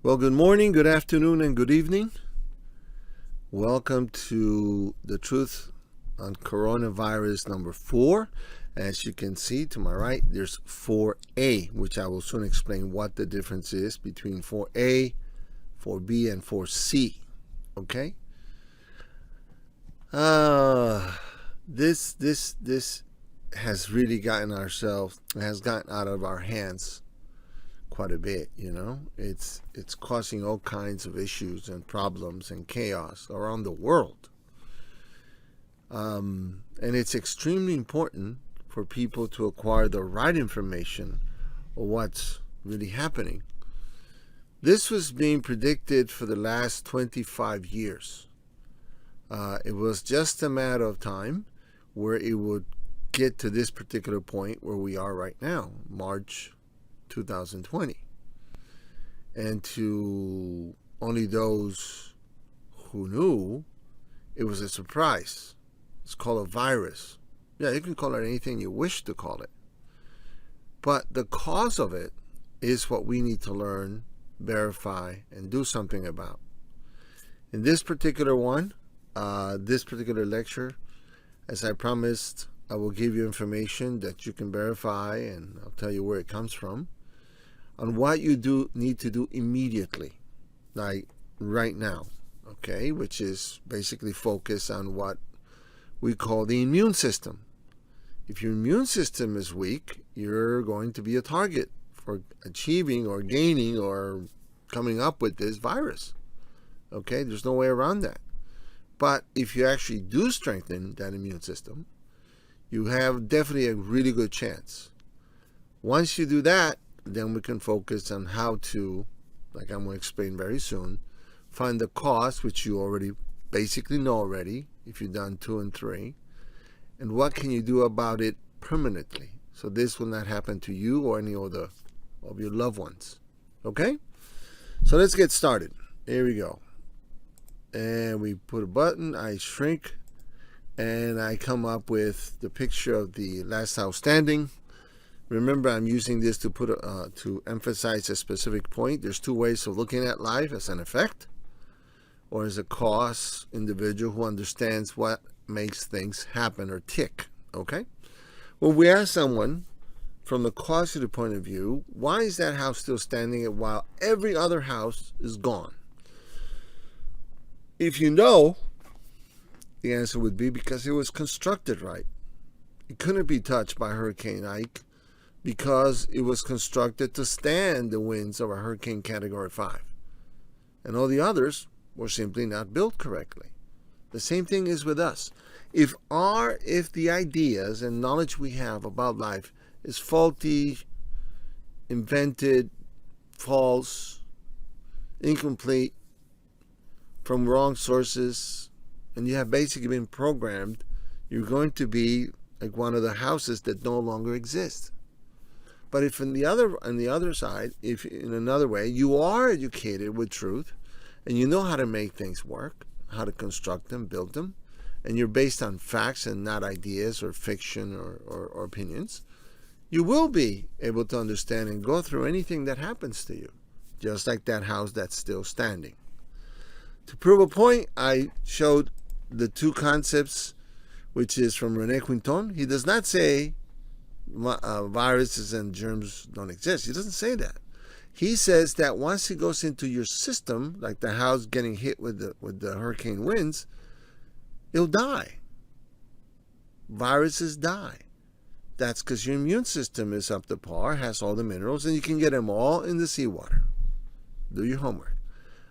Well, good morning, good afternoon, and good evening. Welcome to the Truth on Coronavirus number 4. As you can see to my right, there's 4A, which I will soon explain what the difference is between 4A, 4B, and 4C. Okay? This has really gotten out of our hands quite a bit. It's causing all kinds of issues and problems and chaos around the world, and it's extremely important for people to acquire the right information of what's really happening. This was being predicted for the last 25 years. It was just a matter of time where it would get to this particular point where we are right now, March 2020. And to only those who knew, it was a surprise. It's called a virus. Yeah, you can call it anything you wish to call it. But the cause of it is what we need to learn, verify, and do something about. In this particular lecture, as I promised, I will give you information that you can verify, and I'll tell you where it comes from, on what you need to do immediately, like right now, okay, which is basically focus on what we call the immune system. If your immune system is weak, you're going to be a target for achieving or gaining or coming up with this virus. Okay, there's no way around that. But if you actually do strengthen that immune system, you have definitely a really good chance. Once you do that, then we can focus on how to, like I'm going to explain very soon, find the cause, which you already basically know already, if you've done 2 and 3, and what can you do about it permanently, so this will not happen to you or any other of your loved ones. Okay? So let's get started. Here we go. And we put a button, I shrink, and I come up with the picture of the last house standing. Remember, I'm using this to emphasize a specific point. There's 2 ways of looking at life: as an effect or as a cause individual who understands what makes things happen or tick. Okay? When we ask someone from the causative point of view, why is that house still standing while every other house is gone? If you know, the answer would be because it was constructed right. It couldn't be touched by Hurricane Ike because it was constructed to stand the winds of a hurricane category 5. And all the others were simply not built correctly. The same thing is with us. If the ideas and knowledge we have about life is faulty, invented, false, incomplete, from wrong sources, and you have basically been programmed, you're going to be like one of the houses that no longer exist. But if on the other side, if in another way, you are educated with truth, and you know how to make things work, how to construct them, build them, and you're based on facts and not ideas or fiction or opinions, you will be able to understand and go through anything that happens to you, just like that house that's still standing. To prove a point, I showed the 2 concepts, which is from René Quinton. He does not say viruses and germs don't exist. He doesn't say that. He says that once it goes into your system, like the house getting hit with the hurricane winds, it'll die. Viruses die. That's because your immune system is up to par, has all the minerals, and you can get them all in the seawater. Do your homework.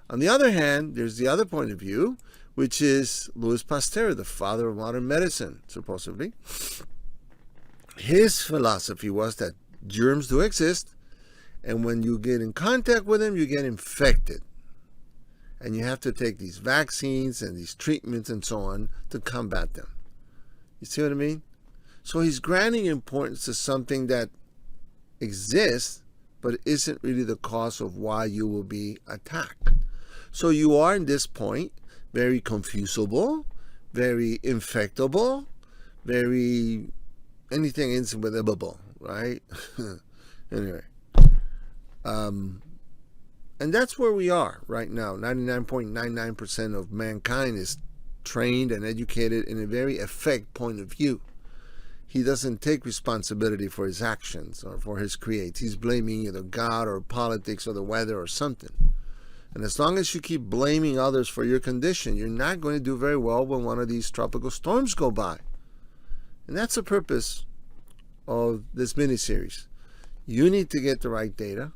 On the other hand, there's the other point of view, which is Louis Pasteur, the father of modern medicine, supposedly. His philosophy was that germs do exist, and when you get in contact with them, you get infected. And you have to take these vaccines and these treatments and so on to combat them. You see what I mean? So he's granting importance to something that exists, but isn't really the cause of why you will be attacked. So you are, in this point, very confusable, very infectable, very anything inseparable, right? Anyway, And that's where we are right now. 99.99% of mankind is trained and educated in a very effect point of view. He doesn't take responsibility for his actions or for his creates. He's blaming either God or politics or the weather or something. And as long as you keep blaming others for your condition, you're not going to do very well when one of these tropical storms go by. And that's the purpose of this mini-series. You need to get the right data.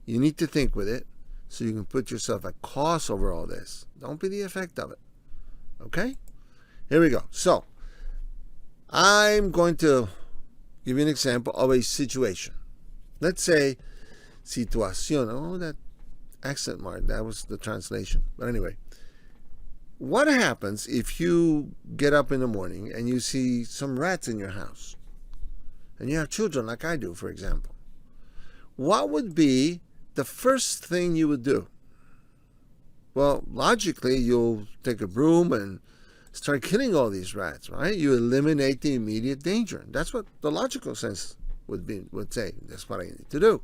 You need to think with it so you can put yourself at cause over all this. Don't be the effect of it. Okay? Here we go. So, I'm going to give you an example of a situation. Let's say, situación. Oh, that accent mark. That was the translation. But anyway, what happens if you get up in the morning and you see some rats in your house? And you have children like I do, for example. What would be the first thing you would do? Well, logically, you'll take a broom and start killing all these rats, right? You eliminate the immediate danger. That's what the logical sense would say. That's what I need to do.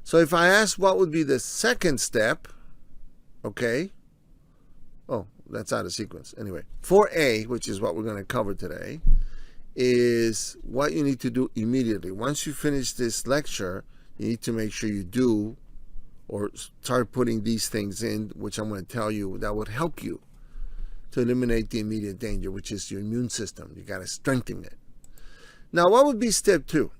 So if I ask what would be the second step, okay. Oh, that's out of sequence. Anyway, 4A, which is what we're going to cover today, is what you need to do immediately. Once you finish this lecture, you need to make sure you do or start putting these things in, which I'm going to tell you that would help you to eliminate the immediate danger, which is your immune system. You got to strengthen it. Now, what would be step 2?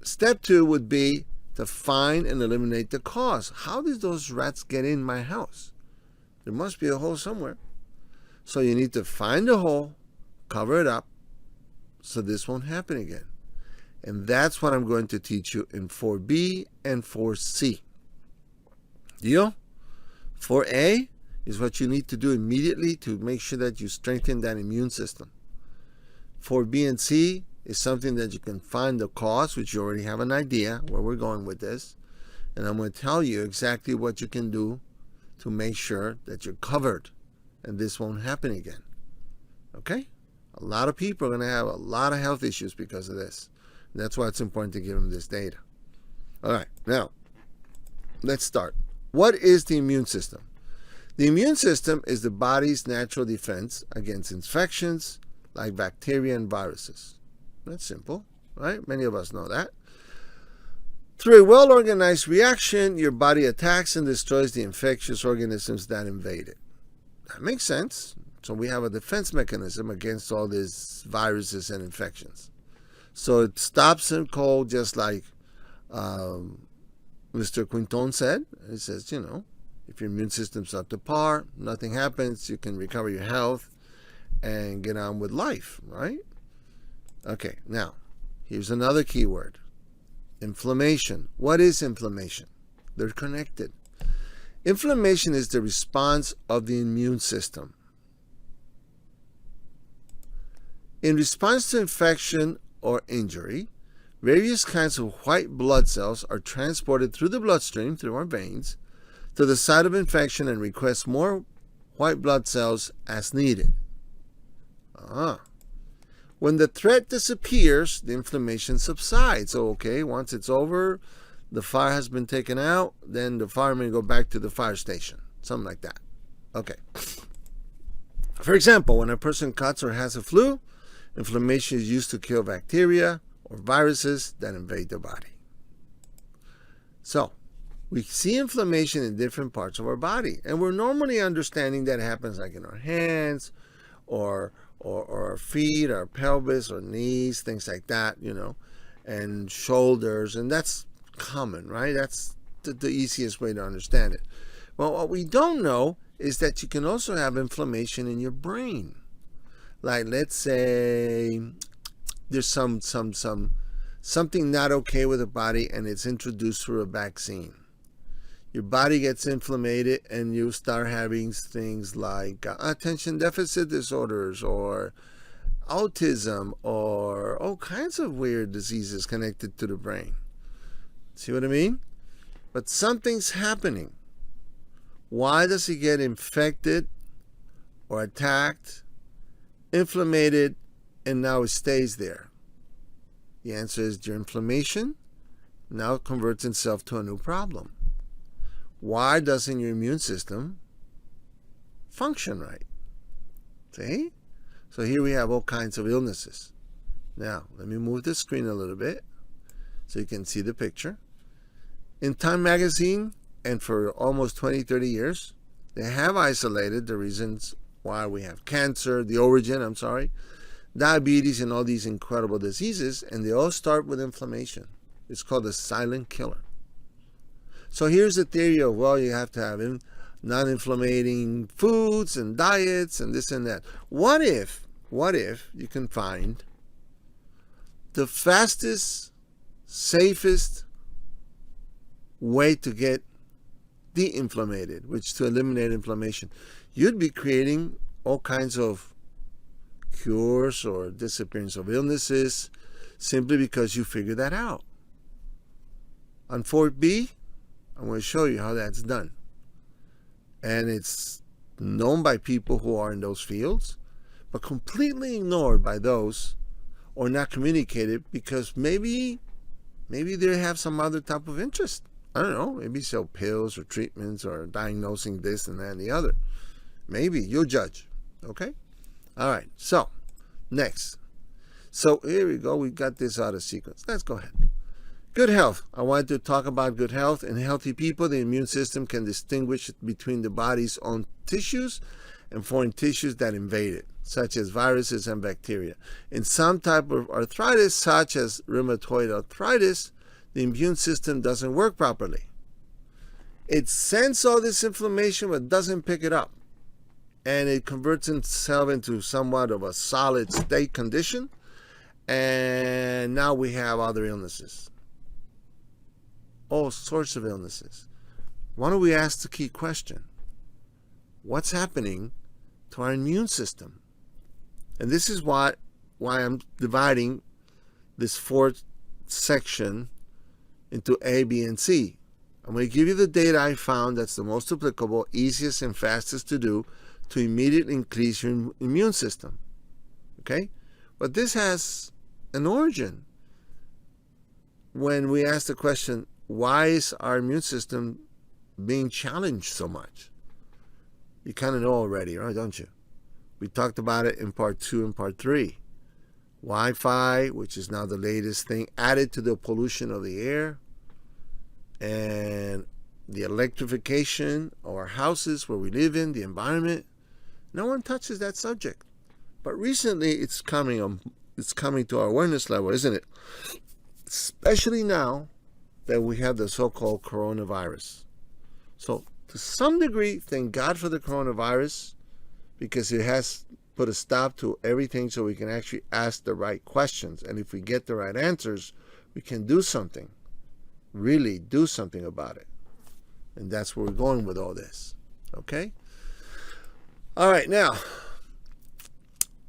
Step 2 would be to find and eliminate the cause. How did those rats get in my house? There must be a hole somewhere. So you need to find the hole, cover it up, so this won't happen again. And that's what I'm going to teach you in 4B and 4C. Deal? 4A is what you need to do immediately to make sure that you strengthen that immune system. 4B and C is something that you can find the cause, which you already have an idea where we're going with this. And I'm going to tell you exactly what you can do to make sure that you're covered and this won't happen again. Okay? A lot of people are going to have a lot of health issues because of this. And that's why it's important to give them this data. All right, now, let's start. What is the immune system? The immune system is the body's natural defense against infections like bacteria and viruses. That's simple, right? Many of us know that. Through a well-organized reaction, your body attacks and destroys the infectious organisms that invade it. That makes sense. So we have a defense mechanism against all these viruses and infections. So it stops them cold, just like Mr. Quinton said. He says, you know, if your immune system's up to par, nothing happens, you can recover your health and get on with life, right? Okay, now, here's another key word. Inflammation. What is inflammation? They're connected. Inflammation is the response of the immune system. In response to infection or injury, various kinds of white blood cells are transported through the bloodstream, through our veins, to the site of infection and request more white blood cells as needed. When the threat disappears, the inflammation subsides. So, okay, once it's over, the fire has been taken out, then the firemen go back to the fire station. Something like that. Okay. For example, when a person cuts or has a flu, inflammation is used to kill bacteria or viruses that invade the body. So, we see inflammation in different parts of our body, and we're normally understanding that it happens like in our hands or our feet, our pelvis, or knees, things like that, you know, and shoulders, and that's common, right? That's the easiest way to understand it. Well, what we don't know is that you can also have inflammation in your brain. Like, let's say there's something not okay with the body, and it's introduced through a vaccine. Your body gets inflamed and you start having things like attention deficit disorders or autism or all kinds of weird diseases connected to the brain. See what I mean? But something's happening. Why does it get infected or attacked, inflamed, and now it stays there? The answer is your inflammation now converts itself to a new problem. why doesn't your immune system function right? See? So here we have all kinds of illnesses. Now, let me move the screen a little bit so you can see the picture. In Time magazine, and for almost 20, 30 years, they have isolated the reasons why we have cancer, diabetes, and all these incredible diseases, and they all start with inflammation. It's called the silent killer. So here's the theory of, well, you have to have non-inflammatory foods and diets and this and that. What if you can find the fastest, safest way to get de-inflamed, which to eliminate inflammation? You'd be creating all kinds of cures or disappearance of illnesses simply because you figured that out. On 4B, I'm going to show you how that's done. And it's known by people who are in those fields, but completely ignored by those or not communicated because maybe they have some other type of interest. I don't know, maybe sell pills or treatments or diagnosing this and that and the other. Maybe, you'll judge, okay? All right, so next. So here we go, we got this out of sequence. Let's go ahead. Good health. I wanted to talk about good health. In healthy people, the immune system can distinguish between the body's own tissues and foreign tissues that invade it, such as viruses and bacteria. In some type of arthritis, such as rheumatoid arthritis, the immune system doesn't work properly. It sends all this inflammation but doesn't pick it up. And it converts itself into somewhat of a solid state condition. And now we have other illnesses. All sorts of illnesses. Why don't we ask the key question? What's happening to our immune system? And this is why I'm dividing this fourth section into A, B, and C. I'm going to give you the data I found that's the most applicable, easiest, and fastest to do to immediately increase your immune system. Okay? But this has an origin. When we ask the question, why is our immune system being challenged so much? You kind of know already, right? Don't you? We talked about it in part 2 and part 3. Wi-Fi, which is now the latest thing, added to the pollution of the air, and the electrification of our houses where we live in, the environment. No one touches that subject. But recently it's coming to our awareness level, isn't it? Especially now that we have the so-called coronavirus. So to some degree, thank God for the coronavirus, because it has put a stop to everything so we can actually ask the right questions. And if we get the right answers, we can do something, really do something about it. And that's where we're going with all this. Okay? All right, now,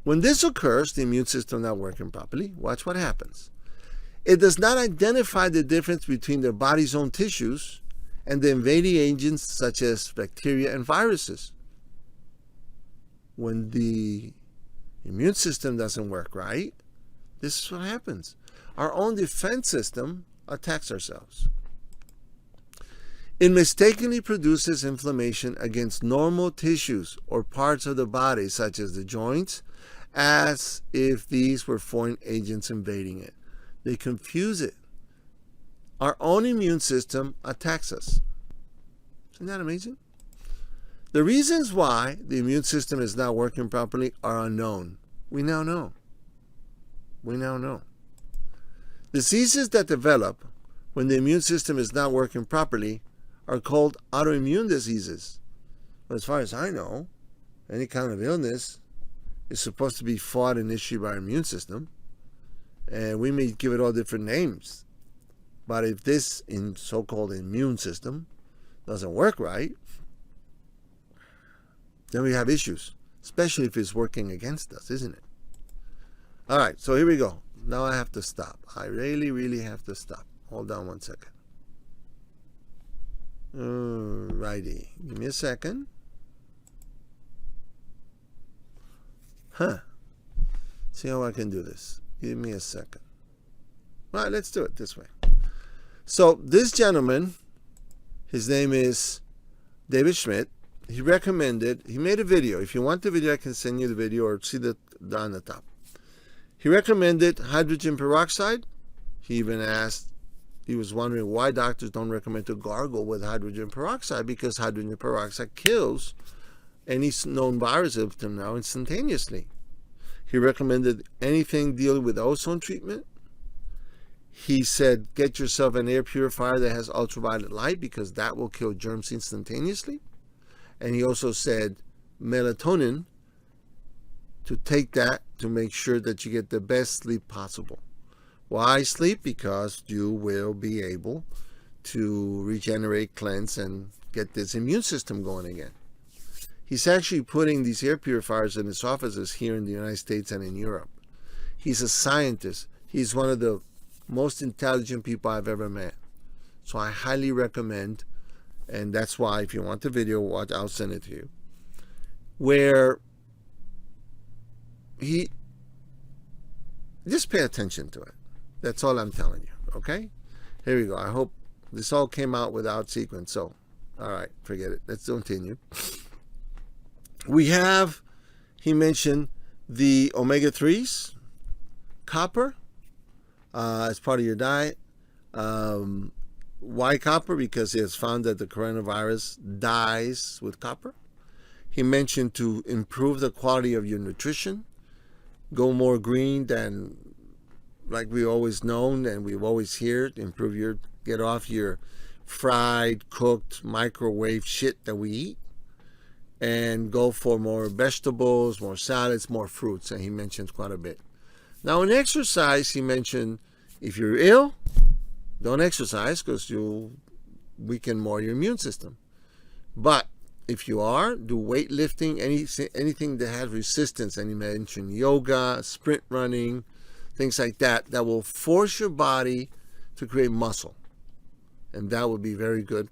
when this occurs, the immune system not working properly, watch what happens. It does not identify the difference between the body's own tissues and the invading agents such as bacteria and viruses. When the immune system doesn't work right, this is what happens. Our own defense system attacks ourselves. It mistakenly produces inflammation against normal tissues or parts of the body, such as the joints, as if these were foreign agents invading it. They confuse it. Our own immune system attacks us. Isn't that amazing? The reasons why the immune system is not working properly are unknown. We now know. We now know. Diseases that develop when the immune system is not working properly are called autoimmune diseases. But as far as I know, any kind of illness is supposed to be fought initially by our immune system. And we may give it all different names. But if this so-called immune system doesn't work right, then we have issues, especially if it's working against us, isn't it? All right, so here we go. Now I have to stop. I really, really have to stop. Hold on one second. Alrighty, give me a second. See how I can do this. Give me a second. All right, let's do it this way. So this gentleman, his name is David Schmidt, he made a video. If you want the video, I can send you the video or see the on the top. He recommended hydrogen peroxide. He even asked, he was wondering why doctors don't recommend to gargle with hydrogen peroxide, because hydrogen peroxide kills any known virus up to now instantaneously. He recommended anything dealing with ozone treatment. He said, get yourself an air purifier that has ultraviolet light, because that will kill germs instantaneously. And he also said melatonin, to take that to make sure that you get the best sleep possible. Why sleep? Because you will be able to regenerate, cleanse, and get this immune system going again. He's actually putting these air purifiers in his offices here in the United States and in Europe. He's a scientist. He's one of the most intelligent people I've ever met. So I highly recommend, and that's why if you want the video, watch, I'll send it to you, where he, just pay attention to it. That's all I'm telling you, okay? Here we go. I hope this all came out without sequence. So, all right, forget it. Let's continue. We have, he mentioned the omega-3s, copper, as part of your diet. Why copper? Because he has found that the coronavirus dies with copper. He mentioned to improve the quality of your nutrition, go more green than like we always known and we've always heard, get off your fried, cooked, microwave shit that we eat, and go for more vegetables, more salads, more fruits, and he mentions quite a bit. Now in exercise, he mentioned if you're ill, don't exercise because you'll weaken more your immune system. But if you are, do weightlifting, anything that has resistance, and he mentioned yoga, sprint running, things like that, that will force your body to create muscle. And that would be very good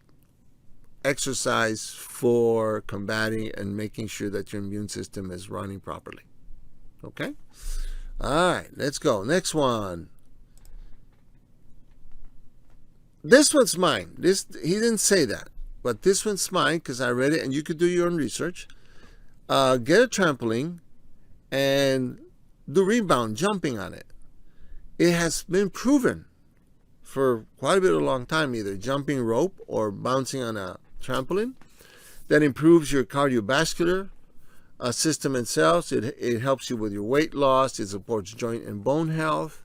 exercise for combating and making sure that your immune system is running properly. Okay? All right, let's go. Next one. This one's mine. He didn't say that, but this one's mine because I read it, and you could do your own research. Get a trampoline and do rebound jumping on it. It has been proven for quite a bit of a long time, either jumping rope or bouncing on a trampoline, that improves your cardiovascular system and cells. It helps you with your weight loss. It supports joint and bone health,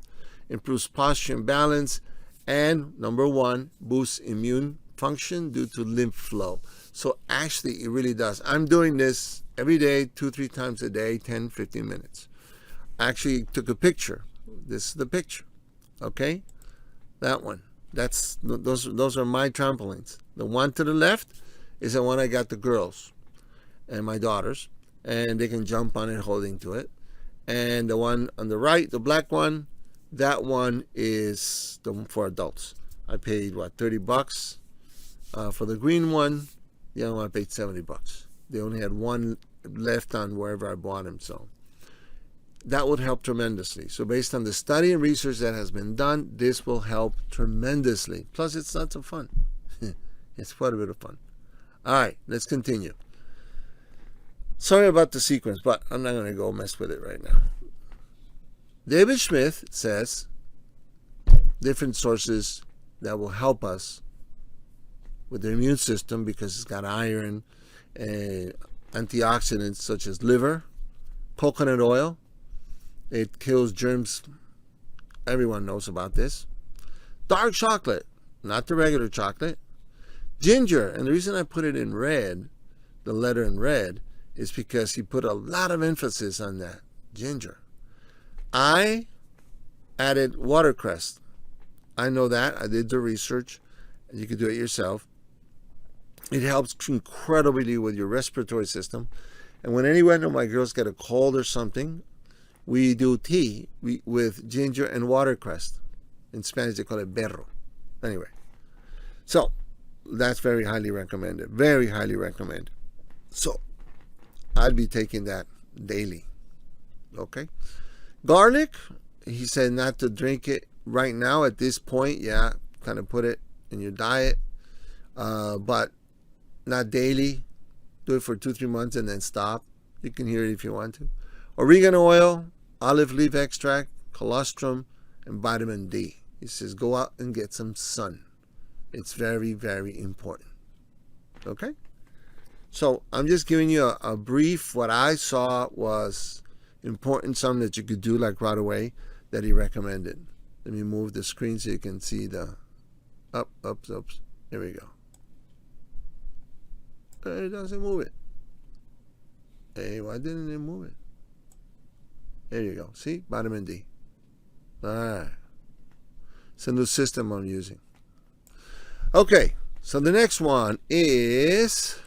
improves posture and balance, and number one, boosts immune function due to lymph flow. So actually, it really does. I'm doing this every day, 2-3 times a day, 10-15 minutes. I actually took a picture. This is the picture, okay? That one. Those are my trampolines. The one to the left is the one I got the girls and my daughters, and they can jump on it holding to it. And the one on the right, the black one, that one is for adults. I paid $30 for the green one. The other one I paid $70. They only had one left on wherever I bought them, so that would help tremendously. So based on the study and research that has been done, this will help tremendously. Plus, it's lots of fun. It's quite a bit of fun. All right, let's continue. Sorry about the sequence, but I'm not going to go mess with it right now. David Smith says different sources that will help us with the immune system, because it's got iron and antioxidants such as liver, coconut oil. It kills germs. Everyone knows about this. Dark chocolate, not the regular chocolate. Ginger, and the reason I put it in red, the letter in red, is because he put a lot of emphasis on that. Ginger. I added watercress. I know that. I did the research. You could do it yourself. It helps incredibly with your respiratory system. And when anyone of my girls get a cold or something, we do tea with ginger and watercress. In Spanish, they call it berro. Anyway, so that's very highly recommended. Very highly recommended. So I'd be taking that daily. Okay. Garlic, he said not to drink it right now at this point. Yeah, kind of put it in your diet. But not daily. Do it for 2-3 months and then stop. You can hear it if you want to. Oregano oil, olive leaf extract, colostrum, and vitamin D. He says go out and get some sun. It's very, very important. Okay? So I'm just giving you a brief. What I saw was important, something that you could do like right away that he recommended. Let me move the screen so you can see the up. There we go. It doesn't move it. Hey, why didn't it move it? There you go. See? Vitamin D. All right. It's a new system I'm using. Okay. So the next one is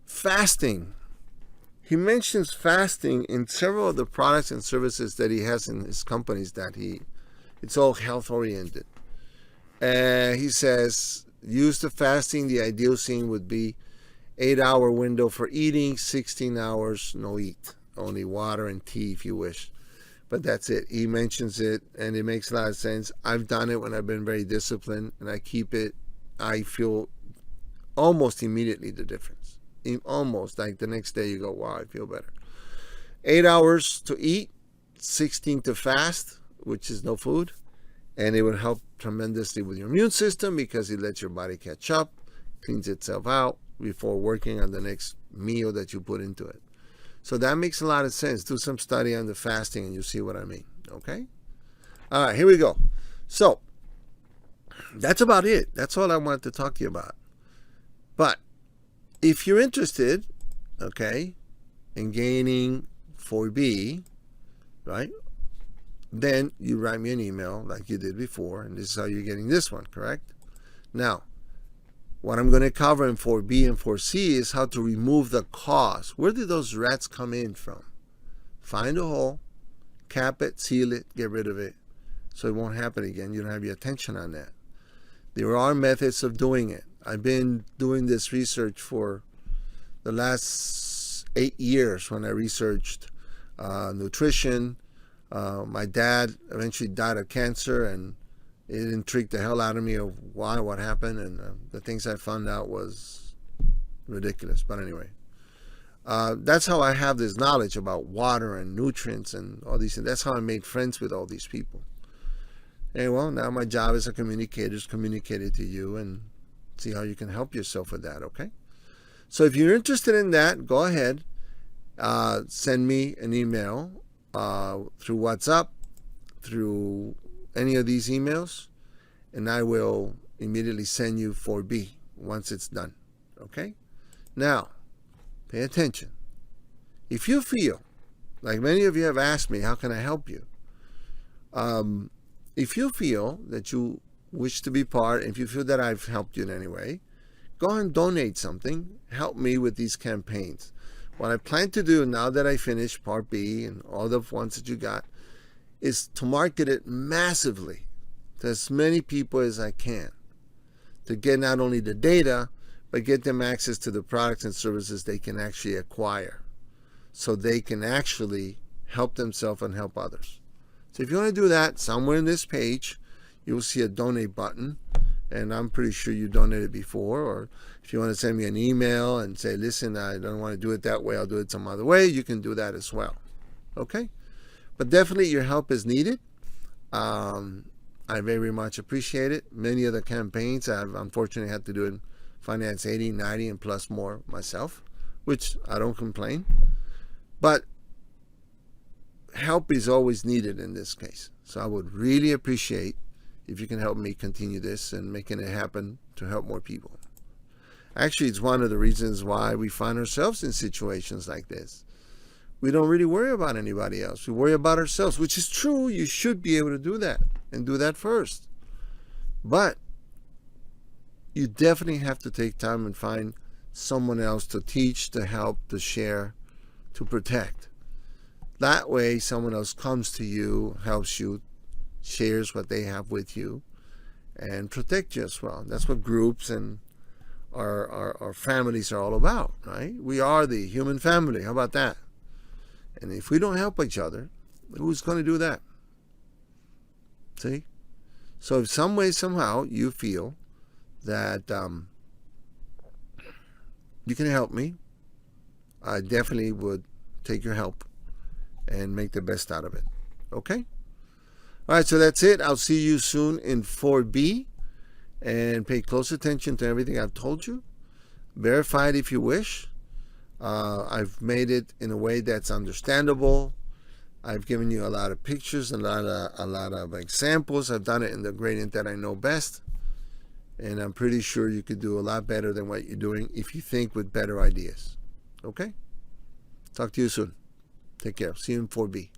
fasting. He mentions fasting in several of the products and services that he has in his companies it's all health oriented. He says, use the fasting. The ideal scene would be 8-hour window for eating, 16 hours no eat, only water and tea if you wish. But that's it. He mentions it, and it makes a lot of sense. I've done it when I've been very disciplined, and I keep it. I feel almost immediately the difference. Almost like the next day you go, wow, I feel better. 8 hours to eat, 16 to fast, which is no food. And it would help tremendously with your immune system because it lets your body catch up, cleans itself out before working on the next meal that you put into it. So that makes a lot of sense. Do some study on the fasting and you'll see what I mean. Okay? All right, here we go. So that's about it. That's all I wanted to talk to you about. But if you're interested, okay, in gaining 4B, right, then you write me an email like you did before, and this is how you're getting this one, correct? Now, what I'm going to cover in 4B and 4C is how to remove the cause. Where did those rats come in from? Find a hole, cap it, seal it, get rid of it, so it won't happen again. You don't have your attention on that. There are methods of doing it. I've been doing this research for the last 8 years when I researched nutrition. My dad eventually died of cancer, and it intrigued the hell out of me of why, what happened, and the things I found out was ridiculous. But anyway, that's how I have this knowledge about water and nutrients and all these things. That's how I made friends with all these people. And well, now my job as a communicator is communicate it to you and see how you can help yourself with that, okay? So if you're interested in that, go ahead. Send me an email through WhatsApp, through any of these emails, and I will immediately send you 4B once it's done, okay? Now, pay attention. If you feel, like many of you have asked me, how can I help you? If you feel that you wish to be part, if you feel that I've helped you in any way, go and donate something. Help me with these campaigns. What I plan to do now that I finish Part B and all the ones that you got is to market it massively to as many people as I can to get not only the data, but get them access to the products and services they can actually acquire so they can actually help themselves and help others. So if you want to do that, somewhere in this page, you will see a donate button. And I'm pretty sure you donated before. Or if you want to send me an email and say, listen, I don't want to do it that way, I'll do it some other way, you can do that as well. Okay? But definitely your help is needed. I very much appreciate it. Many of the campaigns I've unfortunately had to do in finance 80, 90, and plus more myself, which I don't complain. But help is always needed in this case. So I would really appreciate if you can help me continue this and making it happen to help more people. Actually, it's one of the reasons why we find ourselves in situations like this. We don't really worry about anybody else. We worry about ourselves, which is true. You should be able to do that and do that first. But you definitely have to take time and find someone else to teach, to help, to share, to protect. That way, someone else comes to you, helps you, shares what they have with you, and protect you as well. That's what groups and our families are all about, right? We are the human family. How about that? And if we don't help each other, who's going to do that? See? So if some way, somehow, you feel that you can help me. I definitely would take your help and make the best out of it. Okay? All right, so that's it. I'll see you soon in 4B. And pay close attention to everything I've told you. Verify it if you wish. I've made it in a way that's understandable. I've given you a lot of pictures, a lot of examples. I've done it in the gradient that I know best. And I'm pretty sure you could do a lot better than what you're doing if you think with better ideas. Okay? Talk to you soon. Take care. See you in 4B.